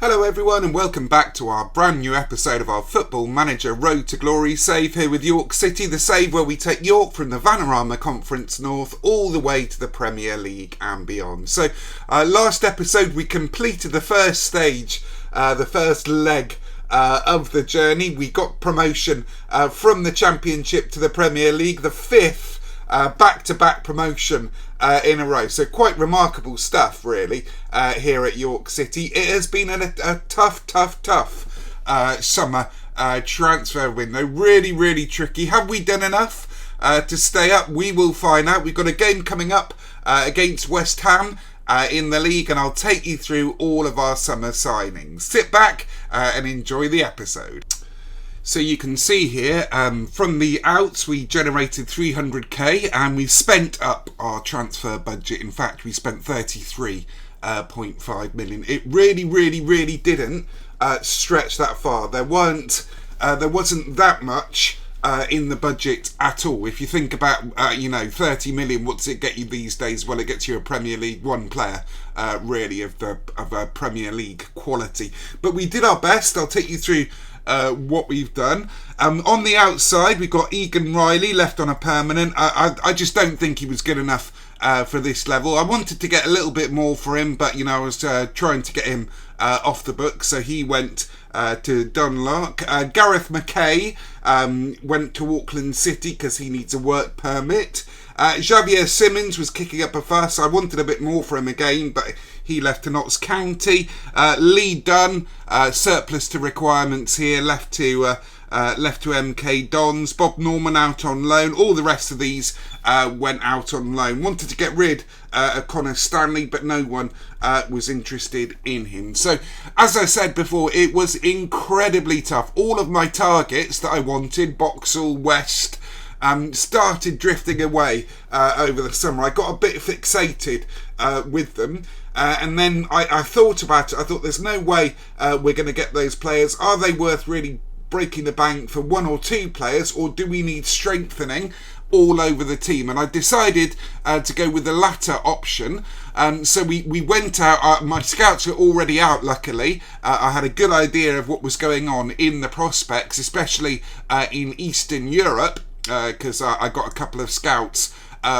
Hello everyone and welcome back to our brand new episode of our Football Manager Road to Glory save here with York City, the save where we take York from the Vanarama Conference North all the way to the Premier League and beyond. So last episode we completed the first stage, the first leg of the journey. We got promotion from the Championship to the Premier League, the fifth back-to-back promotion in a row. So quite remarkable stuff really here at York City. It has been a tough summer transfer window. Really tricky. Have we done enough to stay up? We will find out. We've got a game coming up against West Ham in the league, and I'll take you through all of our summer signings. Sit back and enjoy the episode. So you can see here, from the outs we generated 300k and we spent up our transfer budget. In fact, we spent 33.5 million. It really didn't stretch that far. There wasn't that much in the budget at all. If you think about 30 million, what's it get you these days? Well, it gets you a Premier League one player really of a Premier League quality. But we did our best. I'll take you through what we've done. On the outside, we've got Egan Riley left on a permanent. I just don't think he was good enough for this level. I wanted to get a little bit more for him, but I was trying to get him off the book, so he went to Dunlark. Gareth McKay went to Auckland City because he needs a work permit. Xavier Simmons was kicking up a fuss. I wanted a bit more for him again, but he left to Notts County. Lee Dunn, surplus to requirements here, left to MK Dons. Bob Norman out on loan. All the rest of these went out on loan. Wanted to get rid of Connor Stanley, but no one was interested in him. So, as I said before, it was incredibly tough. All of my targets that I wanted, Boxall, West, started drifting away over the summer. I got a bit fixated with them. And then I thought about it. I thought there's no way we're going to get those players. Are they worth really breaking the bank for one or two players, or do we need strengthening all over the team? And I decided to go with the latter option. So we went out. My scouts were already out, luckily. I had a good idea of what was going on in the prospects, especially in Eastern Europe, because I got a couple of scouts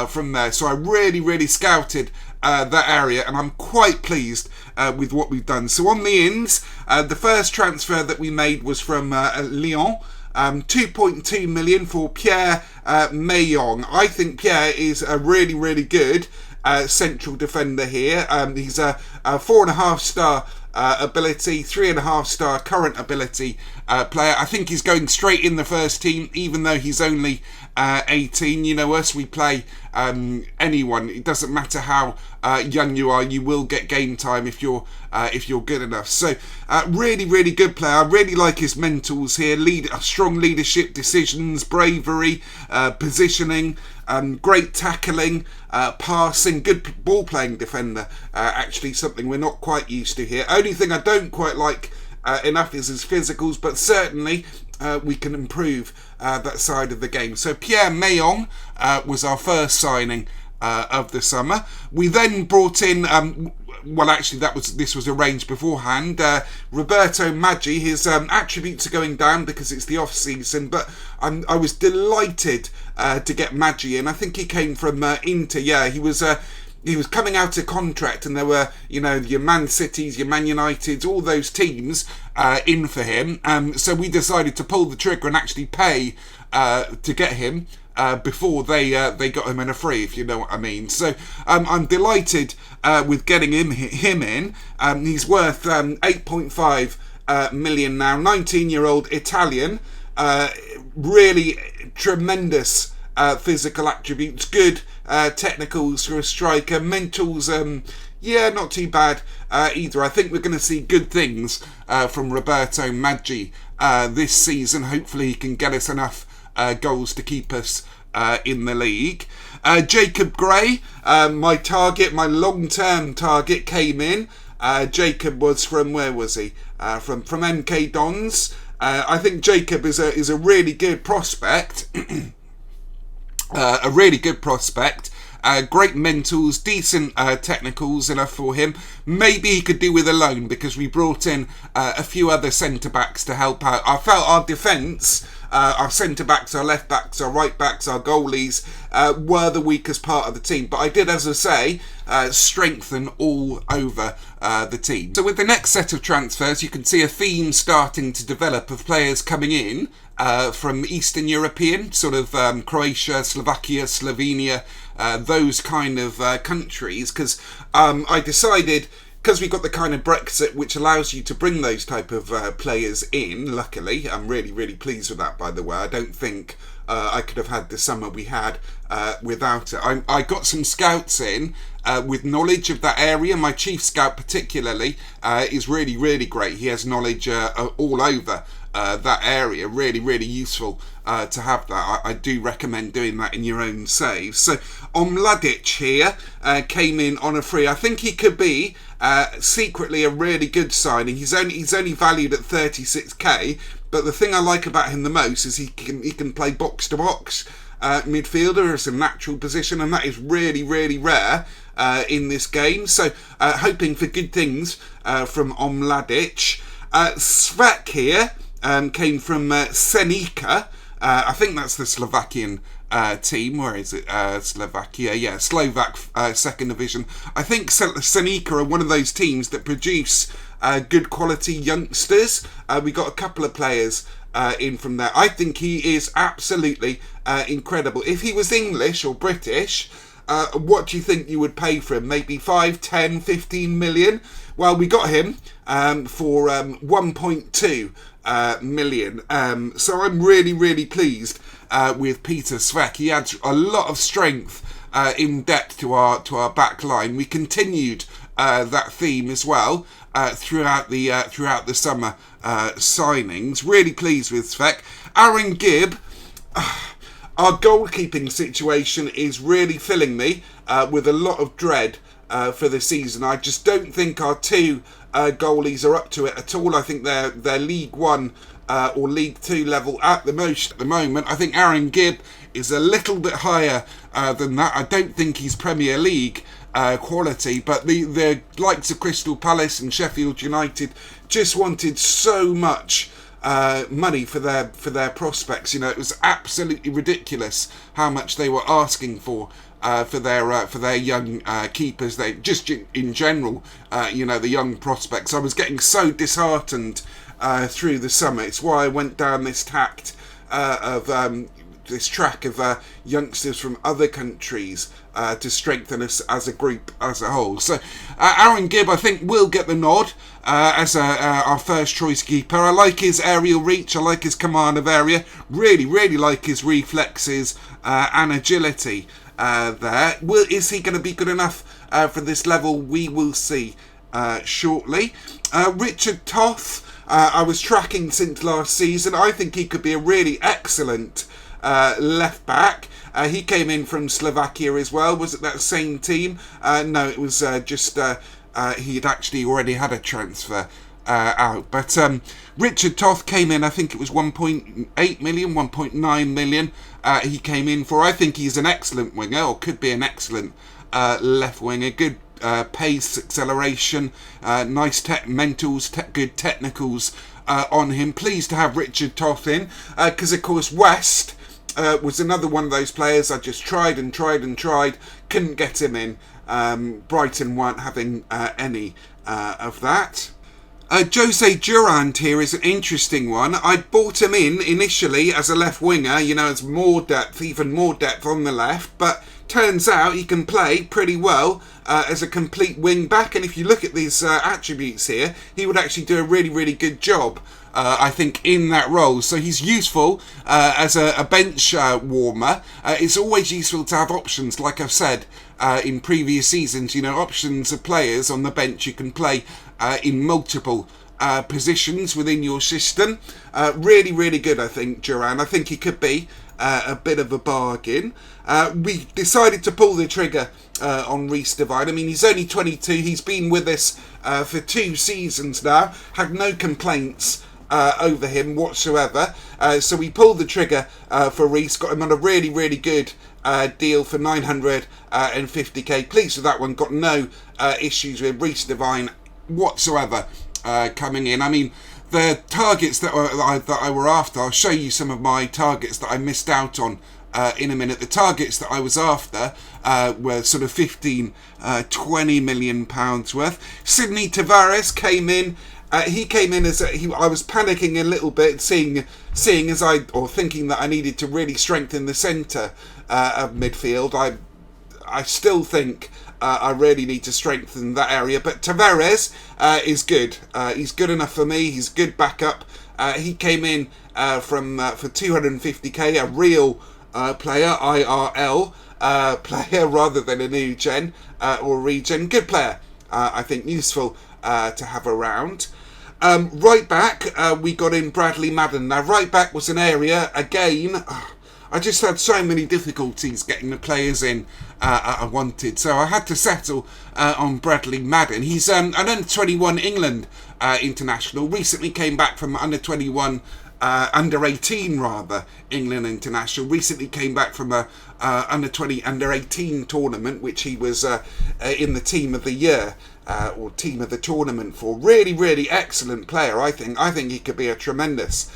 from there. So I really scouted that area, and I'm quite pleased with what we've done. So on the ins, the first transfer that we made was from Lyon. 2.2 million for Pierre Mayong. I think Pierre is a really good central defender here. He's a 4.5-star ability, 3.5-star current ability player. I think he's going straight in the first team, even though he's only 18. You know us, we play anyone. It doesn't matter how young you are, you will get game time if you're good enough. So really good player. I really like his mentals here. Strong leadership, decisions, bravery, positioning, great tackling, passing, good ball playing defender. Actually, something we're not quite used to here. Only thing I don't quite like enough is his physicals, but certainly we can improve that side of the game. So Pierre Mayong was our first signing of the summer. We then brought in, this was arranged beforehand, Roberto Maggi. His attributes are going down because it's the off season, but I was delighted to get Maggi in. I think he came from Inter. Yeah, he was coming out of contract, and there were, your Man Cities, your Man Uniteds, all those teams in for him. So we decided to pull the trigger and actually pay to get him before they got him in a free, if you know what I mean. So I'm delighted with getting him in. He's worth 8.5 million now. 19-year-old Italian, really tremendous physical attributes, good technicals for a striker, mentals, not too bad either. I think we're going to see good things from Roberto Maggi this season. Hopefully he can get us enough goals to keep us in the league. Jacob Gray, my long-term target, came in. Jacob was from, where was he? From MK Dons. I think Jacob is a really good prospect. Great mentals, decent technicals enough for him. Maybe he could do with a loan, because we brought in a few other centre-backs to help out. I felt our defence, our centre-backs, our left-backs, our right-backs, our goalies were the weakest part of the team. But I did, as I say, strengthen all over the team. So with the next set of transfers, you can see a theme starting to develop of players coming in from Eastern European, sort of Croatia, Slovakia, Slovenia, those kind of countries, because I decided, because we got the kind of Brexit which allows you to bring those type of players in, luckily. I'm really, really pleased with that, by the way. I don't think I could have had the summer we had without it. I got some scouts in with knowledge of that area. My chief scout particularly is really, really great. He has knowledge all over that area. Really, really useful to have that. I do recommend doing that in your own saves. So Mladic here came in on a free. I think he could be secretly a really good signing. He's only valued at 36k, but the thing I like about him the most is he can play box to box midfielder as a natural position, and that is really, really rare in this game. So hoping for good things from Mladic. Svek here came from Senica. I think that's the Slovakian team. Where is it? Slovakia. Yeah, Slovak second division. I think Senica are one of those teams that produce good quality youngsters. We got a couple of players in from there. I think he is absolutely incredible. If he was English or British, what do you think you would pay for him? Maybe 5, 10, 15 million? Well, we got him for 1.2 million. So I'm really, really pleased with Peter Svek. He adds a lot of strength in depth to our back line. We continued that theme as well throughout the summer signings. Really pleased with Svek. Aaron Gibb. Our goalkeeping situation is really filling me with a lot of dread for the season. I just don't think our two goalies are up to it at all. I think they're League One or League Two level at the most at the moment. I think Aaron Gibb is a little bit higher than that. I don't think he's Premier League quality, but the likes of Crystal Palace and Sheffield United just wanted so much money for their prospects. You know, it was absolutely ridiculous how much they were asking for their young keepers. They just in general, the young prospects. I was getting so disheartened through the summer. It's why I went down this tact of this track of youngsters from other countries to strengthen us as a group as a whole. So Aaron Gibb, I think, will get the nod as our first choice keeper. I like his aerial reach. I like his command of area. Really, really like his reflexes and agility there. Is he going to be good enough for this level? We will see shortly. Richard Toth, I was tracking since last season. I think he could be a really excellent left back. He came in from Slovakia as well. Was it that same team? No, it was just he had actually already had a transfer out. But Richard Toth came in, I think it was 1.8 million, 1.9 million he came in for. I think he's an excellent winger, or could be an excellent left winger. Good pace, acceleration, nice mentals, good technicals on him. Pleased to have Richard Toth in, because of course West was another one of those players I just tried and tried and tried, couldn't get him in. Brighton weren't having any of that. Jose Durand here is an interesting one. I bought him in initially as a left winger, as more depth, even more depth on the left, but turns out he can play pretty well as a complete wing back, and if you look at these attributes here, he would actually do a really, really good job, I think, in that role. So he's useful as a bench warmer. It's always useful to have options, like I've said in previous seasons, options of players on the bench you can play in multiple positions within your system. Really, really good, I think, Duran. I think he could be a bit of a bargain. We decided to pull the trigger on Reece Divine. I mean, he's only 22. He's been with us for 2 seasons now. Had no complaints over him whatsoever. So we pulled the trigger for Reece, got him on a really, really good deal for 950k. Pleased with that one. Got no issues with Reece Devine whatsoever coming in. I mean, the targets that I were after, I'll show you some of my targets that I missed out on in a minute. The targets that I was after were sort of 15, 20 million pounds worth. Sydney Tavares came in. He came in as I was panicking a little bit, thinking that I needed to really strengthen the centre of midfield. I still think I really need to strengthen that area, but Tavares is good. He's good enough for me. He's good backup. He came in for 250k, a real player, IRL player rather than a new gen or regen. Good player. I think useful to have around. Right back, we got in Bradley Madden. Now, right back was an area, again, I just had so many difficulties getting the players in I wanted, so I had to settle on Bradley Madden. He's an under-21 England international, recently came back from under-21, under-18 rather, England international, recently came back from a under-20, under-18 tournament, which he was in the team of the year. Or team of the tournament for. Really, really excellent player, I think. I think he could be a tremendous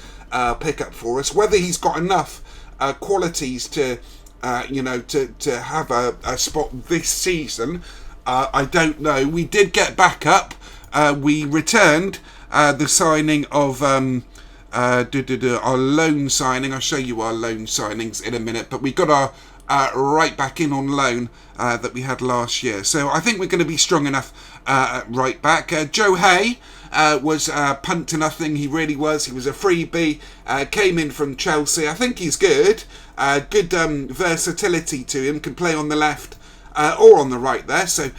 pickup for us. Whether he's got enough qualities to, to have a spot this season, I don't know. We did get back up. We returned the signing of our loan signing. I'll show you our loan signings in a minute, but we got our right back in on loan that we had last year. So I think we're going to be strong enough at right back. Joe Hay was punt to nothing. He really was. He was a freebie. Came in from Chelsea. I think he's good. Good versatility to him. Can play on the left or on the right there. So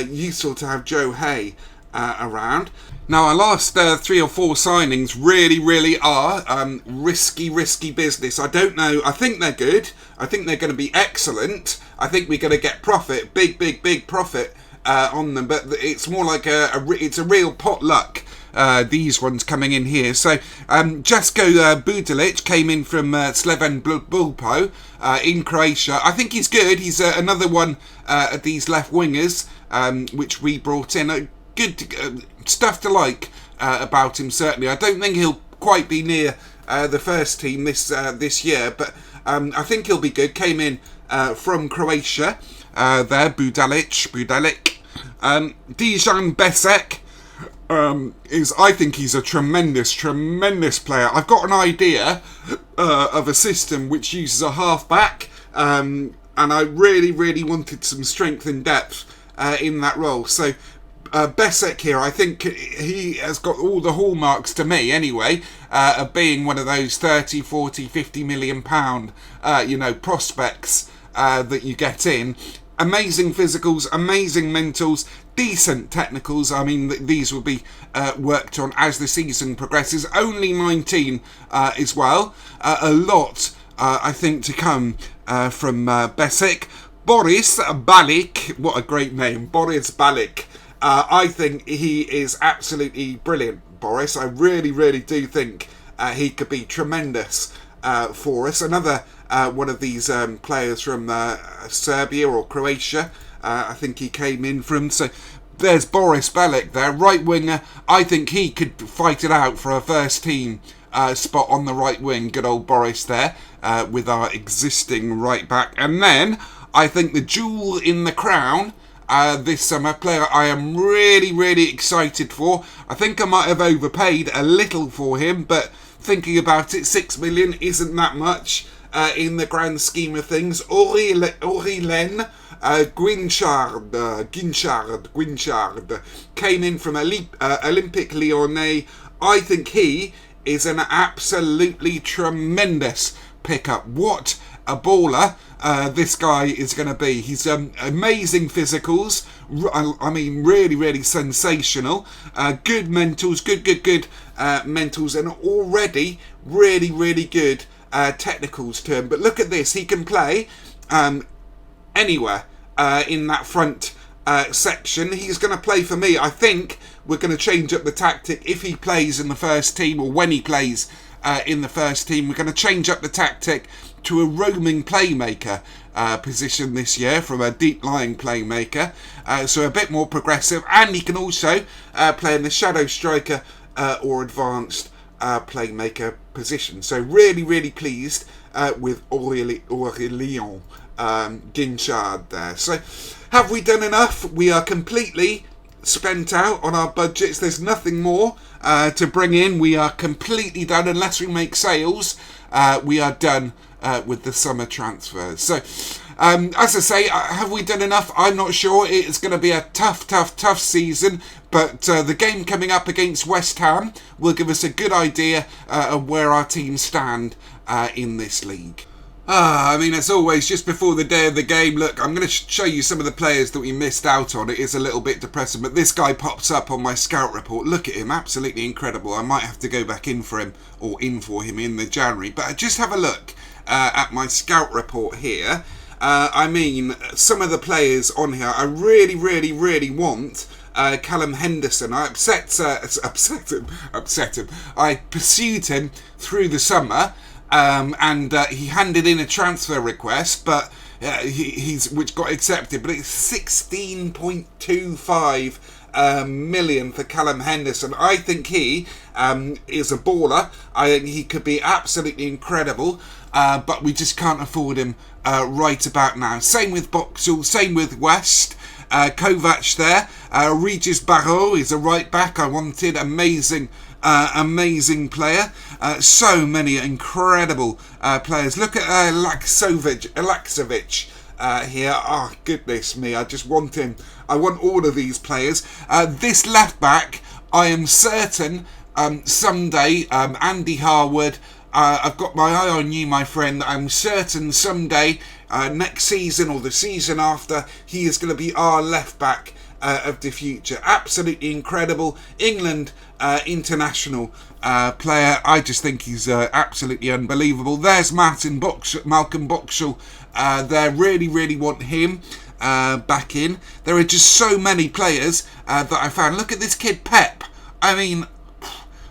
useful to have Joe Hay around. Now, our last 3 or 4 signings really are risky business. I don't know. I think they're good. I think they're going to be excellent. I think we're going to get profit, big profit on them. But it's more like it's a real potluck. These ones coming in here. So Jasko Budalic came in from Sleven Bulpo in Croatia. I think he's good. He's another one of these left wingers which we brought in. Good stuff to like about him, certainly. I don't think he'll quite be near the first team this year, but I think he'll be good. Came in from Croatia there, Budalic. Dejan Besek I think he's a tremendous player. I've got an idea of a system which uses a half-back, and I really wanted some strength and depth in that role. So Besek here, I think he has got all the hallmarks to me anyway, of being one of those 30, 40, 50 million pound, prospects that you get in. Amazing physicals, amazing mentals, decent technicals. I mean, these will be worked on as the season progresses. Only 19 as well. A lot, I think, to come from Besek. Boris Balik, what a great name, Boris Balik. I think he is absolutely brilliant, Boris. I really do think he could be tremendous for us. Another one of these players from Serbia or Croatia, I think he came in from. So there's Boris Balik there, right winger. I think he could fight it out for a first team spot on the right wing. Good old Boris there with our existing right back. And then I think the jewel in the crown this summer, player I am really excited for. I think I might have overpaid a little for him, but thinking about it, 6 million isn't that much in the grand scheme of things. Aurélien Guinchard came in from Olympique Lyonnais. I think he is an absolutely tremendous pickup. What a baller this guy is going to be. He's amazing physicals. I mean, really sensational. Good mentals, good mentals, and already really good technicals to him. But look at this. He can play anywhere in that front section. He's going to play for me. I think we're going to change up the tactic if he plays in the first team, or when he plays in the first team. We're going to change up the tactic to a roaming playmaker position this year, from a deep-lying playmaker, so a bit more progressive, and he can also play in the shadow striker or advanced playmaker position. So really, really pleased with Aurélien Guinchard there. So have we done enough? We are completely spent out on our budgets. There's nothing more to bring in. We are completely done. Unless we make sales, we are done with the summer transfers. So as I say, have we done enough? I'm not sure. It's going to be a tough season, but the game coming up against West Ham will give us a good idea of where our teams stand in this league. I mean, as always, just before the day of the game, look, I'm going to show you some of the players that we missed out on. It is a little bit depressing, but this guy pops up on my scout report. Look at him, absolutely incredible. I might have to go back in for him, or in for him in the January. But just have a look at my scout report here. I mean, some of the players on here, I really want. Callum Henderson. I upset him. I pursued him through the summer. And he handed in a transfer request, but which got accepted. But it's 16.25 million for Callum Henderson. I think he is a baller. I think he could be absolutely incredible, but we just can't afford him right about now. Same with Boxall, same with West. Kovac there. Regis Barreau is a right back. I wanted. Amazing player. So many incredible players. Look at Laksovic here. Oh, goodness me. I just want him. I want all of these players. This left back, I am certain someday, Andy Harwood, I've got my eye on you, my friend. I'm certain someday, next season or the season after, he is going to be our left back of the future. Absolutely incredible. England international player. I just think he's absolutely unbelievable. There's Malcolm Boxall. They really want him back in. There are just so many players that I found. Look at this kid, Pep. I mean,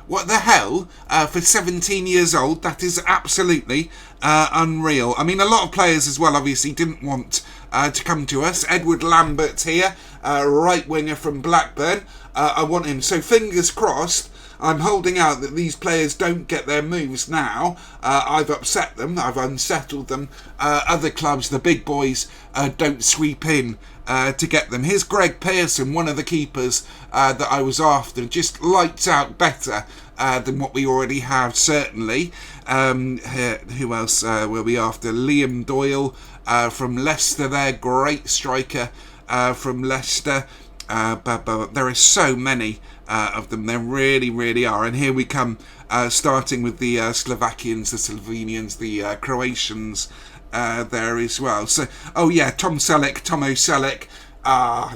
what the hell? For 17 years old, that is absolutely unreal. I mean, a lot of players as well, obviously, didn't want to come to us. Edward Lambert here, right winger from Blackburn. I want him. So fingers crossed. I'm holding out that these players don't get their moves now. I've upset them. I've unsettled them. Other clubs, the big boys, don't sweep in to get them. Here's Greg Pearson, one of the keepers that I was after. Just lights out better than what we already have, certainly. Who else will be after? Liam Doyle from Leicester there. Great striker from Leicester. There are so many of them. There really are. And here we come, starting with the Slovakians, the Slovenians, the Croatians there as well. So, oh yeah, Tomo Selleck.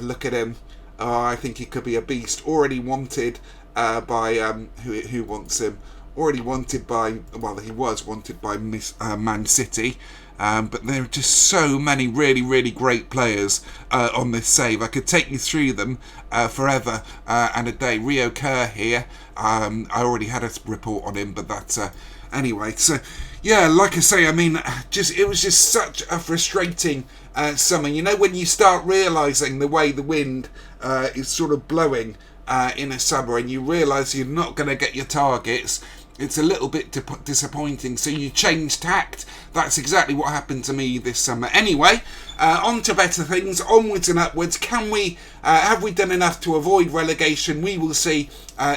Look at him. I think he could be a beast. Already wanted by who wants him? Already wanted by, well, he was wanted by Man City. But there are just so many really great players on this save. I could take you through them forever and a day. Rio Kerr here. I already had a report on him, but that's anyway. So yeah, like I say, I mean, it was just such a frustrating summer. You know, when you start realising the way the wind is sort of blowing in a summer, and you realise you're not going to get your targets. It's a little bit disappointing, so you change tact. That's exactly what happened to me this summer. Anyway, on to better things, onwards and upwards. Have we done enough to avoid relegation? We will see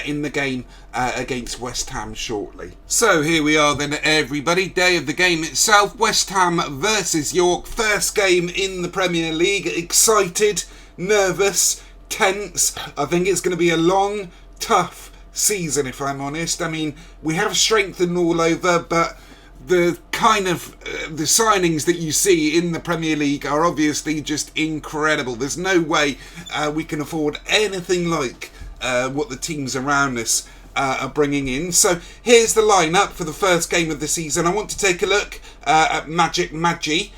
in the game against West Ham shortly. So here we are then, everybody. Day of the game itself. West Ham versus York. First game in the Premier League. Excited, nervous, tense. I think it's going to be a long, tough season, if I'm honest. I mean, we have strengthened all over, but the kind of the signings that you see in the Premier League are obviously just incredible. There's no way we can afford anything like what the teams around us are bringing in. So here's the lineup for the first game of the season. I want to take a look at Magic Maggi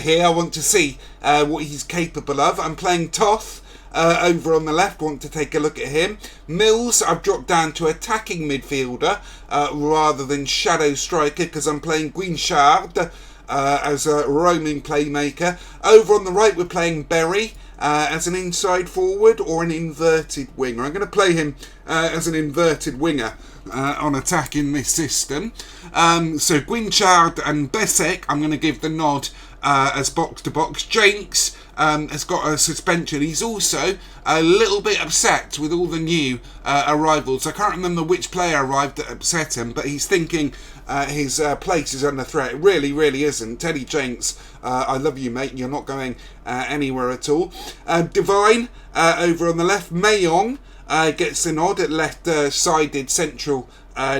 here. I want to see what he's capable of. I'm playing Toth. over on the left, want to take a look at him. Mills, I've dropped down to attacking midfielder rather than shadow striker because I'm playing Guinchard as a roaming playmaker. Over on the right, we're playing Berry as an inside forward or an inverted winger. I'm going to play him as an inverted winger on attack in this system. So Guinchard and Besek, I'm going to give the nod as box-to-box. Jenks has got a suspension. He's also a little bit upset with all the new arrivals. I can't remember which player arrived that upset him, but he's thinking his place is under threat. It really, really isn't. Teddy Jenks, I love you, mate. You're not going anywhere at all. Divine over on the left. Mayong gets the nod at left-sided central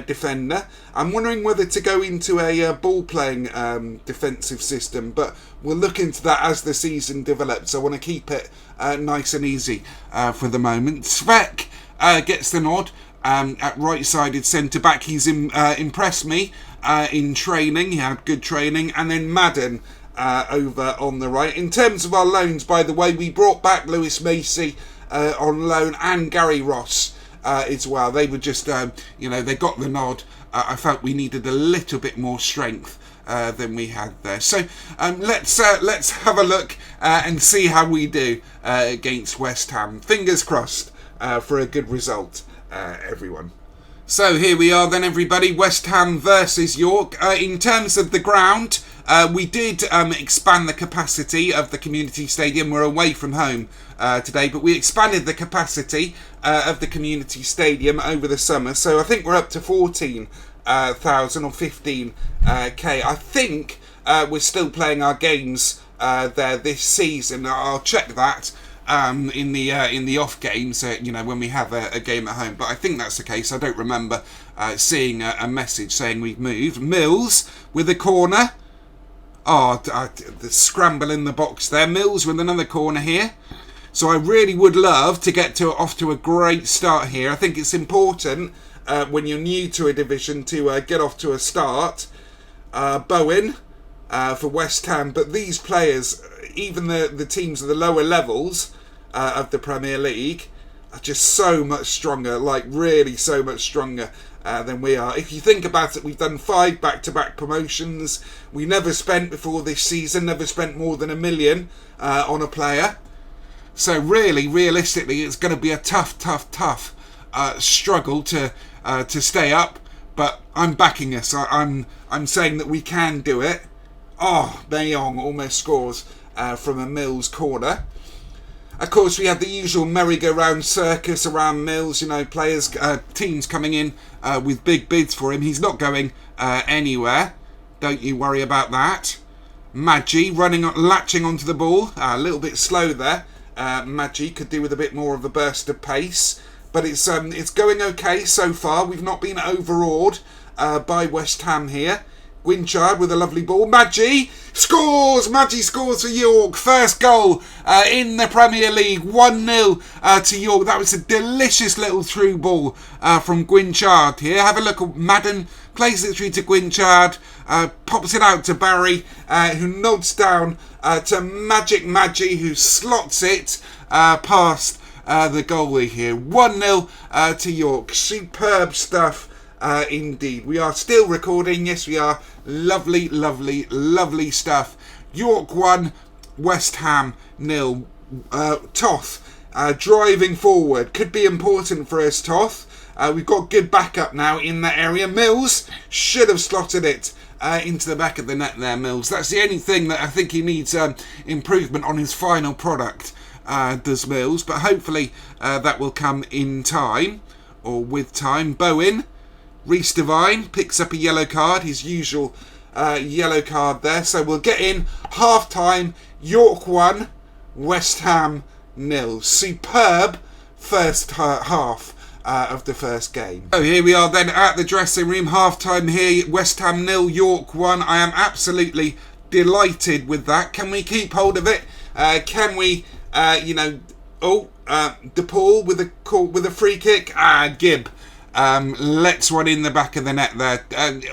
defender. I'm wondering whether to go into a ball-playing defensive system, but we'll look into that as the season develops. I want to keep it nice and easy for the moment. Svek gets the nod at right-sided centre-back. He's impressed me in training. He had good training. And then Madden over on the right. In terms of our loans, by the way, we brought back Lewis Macy on loan and Gary Ross as well. They were just, they got the nod. I felt we needed a little bit more strength than we had there. So let's have a look and see how we do against West Ham. Fingers crossed for a good result, everyone. So here we are then, everybody. West Ham versus York. In terms of the ground, we did expand the capacity of the community stadium. We're away from home today, but we expanded the capacity of the community stadium over the summer. So I think we're up to 14,000 or 15k. I think we're still playing our games there this season. I'll check that in the off games, when we have a game at home. But I think that's the case. I don't remember seeing a message saying we've moved. Mills with a corner. The scramble in the box there. Mills with another corner here. So I really would love to get off to a great start here. I think it's important when you're new to a division to get off to a start. Bowen for West Ham, but these players, even the teams of the lower levels of the Premier League, are just so much stronger, like really so much stronger than we are. If you think about it, we've done 5 back-to-back promotions. We never spent before this season, never spent more than $1 million on a player. So really, realistically, it's going to be a tough struggle to stay up. But I'm backing us. I'm saying that we can do it. Mayong almost scores from a Mills corner. Of course, we have the usual merry-go-round circus around Mills. Players, teams coming in with big bids for him. He's not going anywhere. Don't you worry about that. Maggi latching onto the ball. A little bit slow there. Maggi could do with a bit more of a burst of pace. But it's going okay so far. We've not been overawed by West Ham here. Guinchard with a lovely ball. Maggi scores! Maggi scores for York. First goal in the Premier League. 1-0 to York. That was a delicious little through ball from Guinchard here. Have a look at Madden. Plays it through to Guinchard. Pops it out to Barry, who nods down to Magic Maggi, who slots it past the goalie here. 1-0 to York. Superb stuff indeed. We are still recording. Yes, we are. Lovely, lovely, lovely stuff. York 1, West Ham 0. Toth driving forward. Could be important for us, Toth. We've got good backup now in that area. Mills should have slotted it into the back of the net there, Mills. That's the only thing that I think he needs improvement on his final product. Does Mills, but hopefully that will come in time or with time. Bowen, Reece Devine picks up a yellow card, his usual yellow card there. So we'll get in half time. York 1, West Ham 0. Superb first half of the first game. So here we are then at the dressing room. Half time here. West Ham 0, York 1. I am absolutely delighted with that. Can we keep hold of it? Can we? DePaul with a free kick. Gibb lets one in the back of the net there.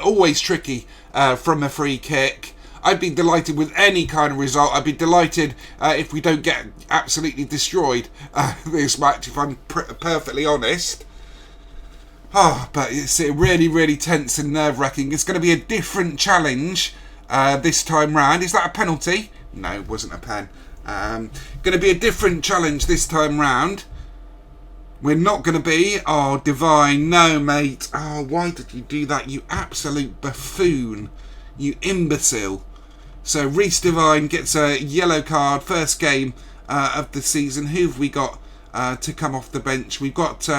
Always tricky from a free kick. I'd be delighted with any kind of result. I'd be delighted if we don't get absolutely destroyed this match, if I'm perfectly honest. But it's really, really tense and nerve-wracking. It's going to be a different challenge this time round. Is that a penalty? No, it wasn't a pen. Going to be a different challenge this time round. We're not going to be... Oh, Divine, no, mate. Oh, why did you do that, you absolute buffoon? You imbecile. So, Reece Divine gets a yellow card, first game of the season. Who have we got to come off the bench? We've got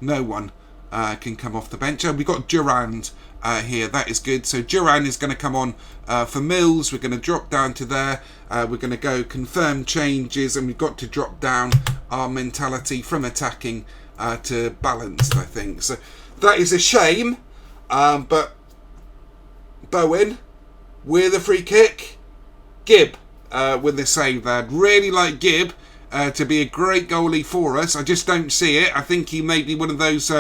no one can come off the bench. We've got Durand here. That is good. So, Durand is going to come on for Mills. We're going to drop down to there. We're going to go confirm changes, and we've got to drop down our mentality from attacking to balanced, I think. So that is a shame. But Bowen with a free kick. Gibb with the save there. I'd really like Gibb to be a great goalie for us. I just don't see it. I think he may be one of those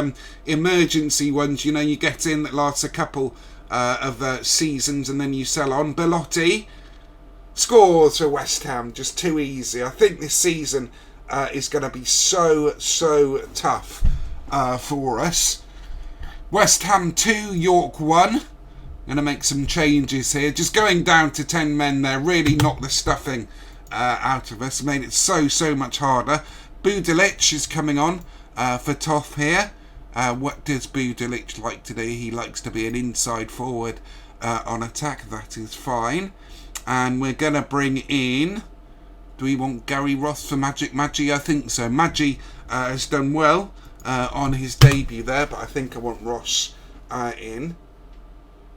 emergency ones, you know, you get in that lasts a couple of seasons and then you sell on. Belotti scores for West Ham, just too easy. I think this season is going to be so tough for us. West Ham 2, York 1. Going to make some changes here. Just going down to 10 men there really knocked the stuffing out of us. Made it so much harder. Budilic is coming on for Toff here. What does Budilic like to do? He likes to be an inside forward on attack. That is fine. And we're going to bring in... Do we want Gary Ross for Magic? Maggi, I think so. Maggi has done well on his debut there, but I think I want Ross in.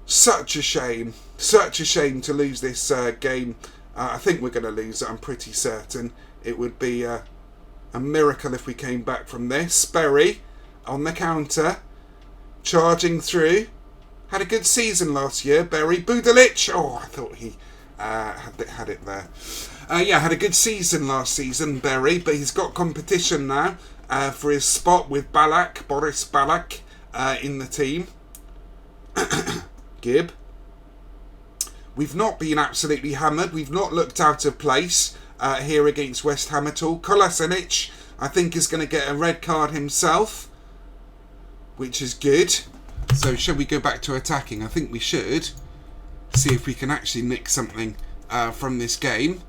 Such a shame. Such a shame to lose this game. I think we're going to lose it, I'm pretty certain. It would be a miracle if we came back from this. Berry on the counter. Charging through. Had a good season last year, Berry. Budilic. Oh, I thought he had it there. Had a good season last season, Berry, but he's got competition now for his spot with Boris Balak in the team. Gibb. We've not been absolutely hammered. We've not looked out of place here against West Ham at all. Kolasinac, I think, is going to get a red card himself, which is good. So shall we go back to attacking? I think we should. See if we can actually nick something from this game.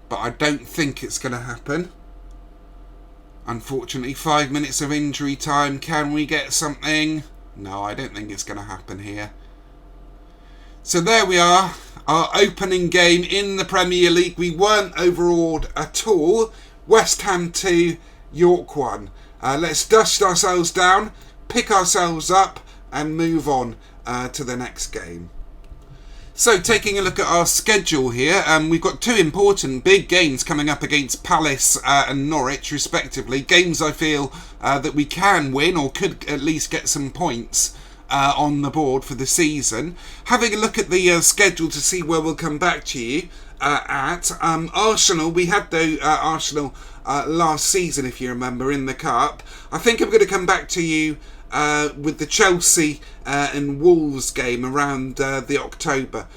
But I don't think it's going to happen. Unfortunately, 5 minutes of injury time. Can we get something? No, I don't think it's going to happen here. So there we are. Our opening game in the Premier League. We weren't overawed at all. West Ham 2, York 1. Let's dust ourselves down, pick ourselves up and move on to the next game. So taking a look at our schedule here, we've got two important big games coming up against Palace and Norwich respectively. Games I feel that we can win or could at least get some points on the board for the season. Having a look at the schedule to see where we'll come back to you at. Arsenal, we had the Arsenal last season, if you remember, in the Cup. I think I'm going to come back to you with the Chelsea and Wolves game around the October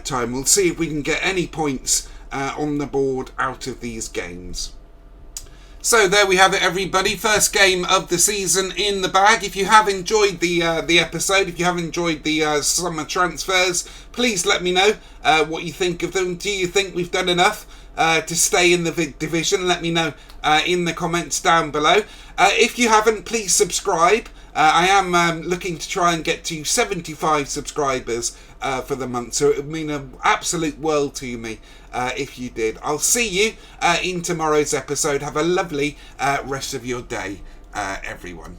time. We'll see if we can get any points on the board out of these games. So there we have it, everybody. First game of the season in the bag. If you have enjoyed the episode, if you have enjoyed the summer transfers, please let me know what you think of them. Do you think we've done enough to stay in the division? Let me know in the comments down below. If you haven't, please subscribe. I am looking to try and get to 75 subscribers for the month, so it would mean an absolute world to me if you did. I'll see you in tomorrow's episode. Have a lovely rest of your day, everyone.